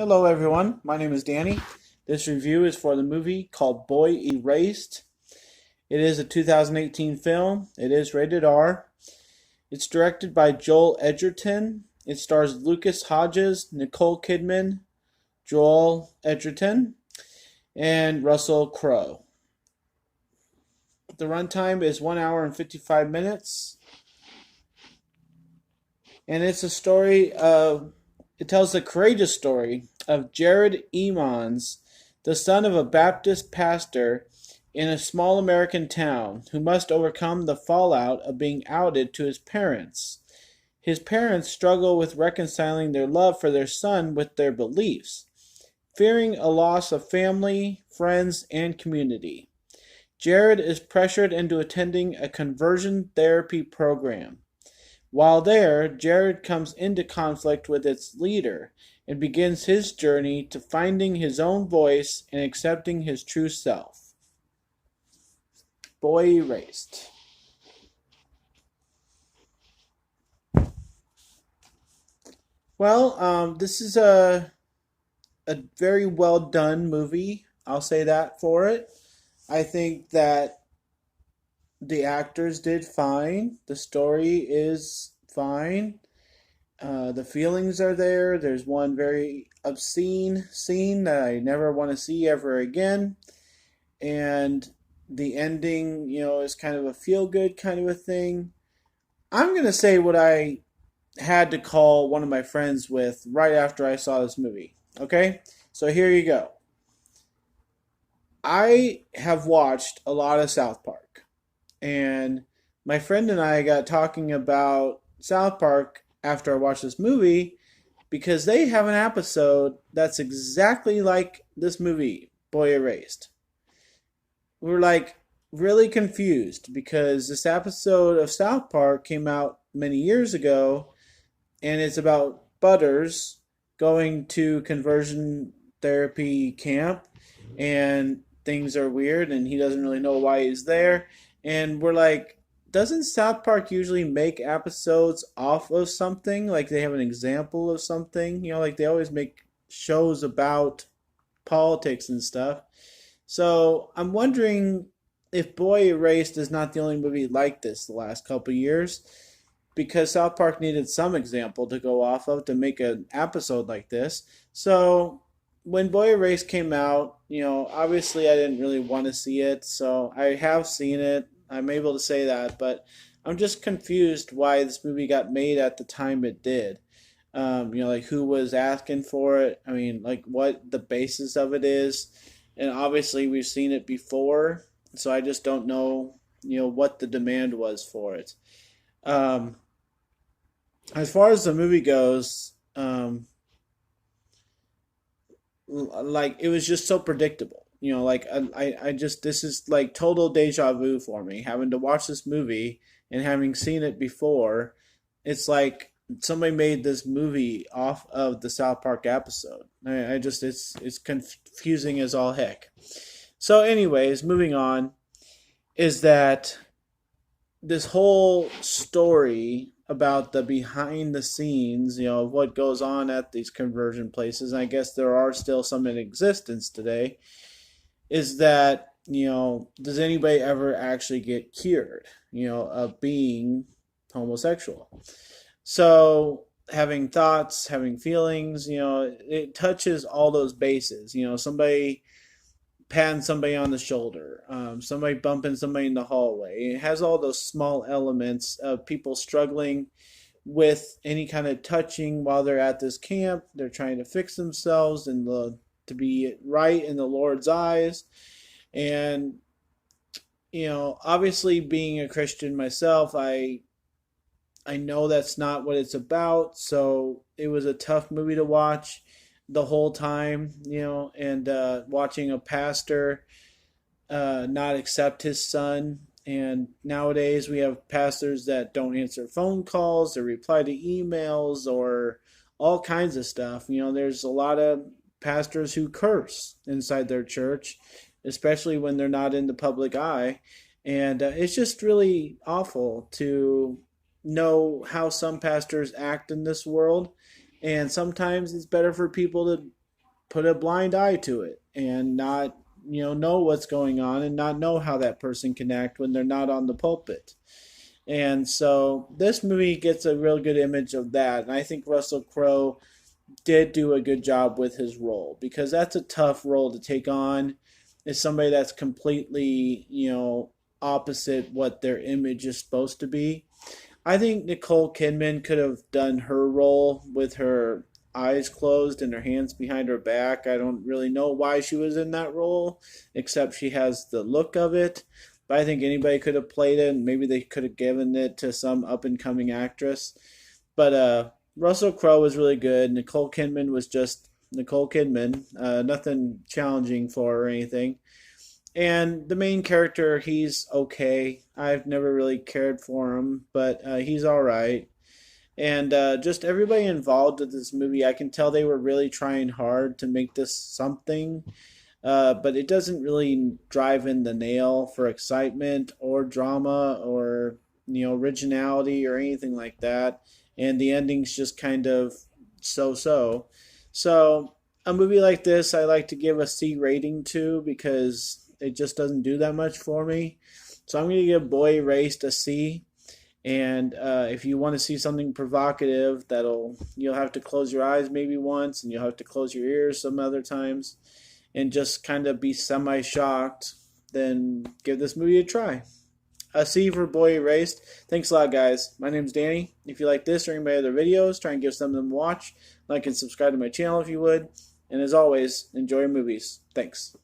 Hello, everyone. My name is Danny. This review is for the movie called Boy Erased. It is a 2018 film. It is rated R. It's directed by Joel Edgerton. It stars Lucas Hodges, Nicole Kidman, Joel Edgerton, and Russell Crowe. The runtime is 1 hour and 55 minutes. And it's a story of, it tells the courageous story of Jared Emmons, the son of a Baptist pastor in a small American town, who must overcome the fallout of being outed to his parents. His parents struggle with reconciling their love for their son with their beliefs, fearing a loss of family, friends, and community. Jared is pressured into attending a conversion therapy program. While there, Jared comes into conflict with its leader and begins his journey to finding his own voice and accepting his true self. Boy Erased. Well, this is a very well done movie. I'll say that for it. I think that the actors did fine. The story is fine. The feelings are there. There's one very obscene scene that I never want to see ever again. And the ending, is kind of a feel good kind of a thing. I'm going to say what I had to call one of my friends with right after I saw this movie. Okay? So here you go. I have watched a lot of South Park. And my friend and I got talking about South Park after I watched this movie because they have an episode that's exactly like this movie, Boy Erased. We were like really confused because this episode of South Park came out many years ago and it's about Butters going to conversion therapy camp and things are weird and he doesn't really know why he's there. And we're like, doesn't South Park usually make episodes off of something? Like they have an example of something? Like they always make shows about politics and stuff. So I'm wondering if Boy Erased is not the only movie like this the last couple years, because South Park needed some example to go off of to make an episode like this. So when Boy Erased came out, obviously I didn't really want to see it, so I have seen it. I'm able to say that, but I'm just confused why this movie got made at the time it did. Like who was asking for it. I mean, like what the basis of it is. And obviously we've seen it before, so I just don't know, what the demand was for it. Um, as far as the movie goes, like it was just so predictable. Like I just this is like total deja vu for me having to watch this movie and having seen it before. It's like somebody made this movie off of the South Park episode. I just it's confusing as all heck. So, anyways, moving on is that this whole story about the behind the scenes, of what goes on at these conversion places, and I guess there are still some in existence today, is that, does anybody ever actually get cured, of being homosexual? So having thoughts, having feelings, it touches all those bases. Somebody patting somebody on the shoulder, somebody bumping somebody in the hallway. It has all those small elements of people struggling with any kind of touching while they're at this camp. They're trying to fix themselves and to be right in the Lord's eyes. And, obviously being a Christian myself, I know that's not what it's about, so it was a tough movie to watch the whole time, and watching a pastor not accept his son. And nowadays we have pastors that don't answer phone calls or reply to emails or all kinds of stuff. There's a lot of pastors who curse inside their church, especially when they're not in the public eye. And it's just really awful to know how some pastors act in this world. And sometimes it's better for people to put a blind eye to it and not know what's going on and not know how that person can act when they're not on the pulpit. And so this movie gets a real good image of that. And I think Russell Crowe did do a good job with his role, because that's a tough role to take on, is somebody that's completely, opposite what their image is supposed to be. I think Nicole Kidman could have done her role with her eyes closed and her hands behind her back. I don't really know why she was in that role, except she has the look of it. But I think anybody could have played it, and maybe they could have given it to some up and coming actress. But Russell Crowe was really good. Nicole Kidman was just Nicole Kidman. Nothing challenging for her or anything. And the main character, he's okay. I've never really cared for him, but he's all right. And just everybody involved with this movie, I can tell they were really trying hard to make this something, but it doesn't really drive in the nail for excitement or drama or originality or anything like that. And the ending's just kind of so-so. So a movie like this, I like to give a C rating to, because it just doesn't do that much for me. So I'm going to give Boy Erased a C. And if you want to see something provocative, you'll have to close your eyes maybe once, and you'll have to close your ears some other times, and just kind of be semi-shocked, then give this movie a try. A C for Boy Erased. Thanks a lot, guys. My name's Danny. If you like this or any of my other videos, try and give some of them a watch. Like and subscribe to my channel if you would. And as always, enjoy your movies. Thanks.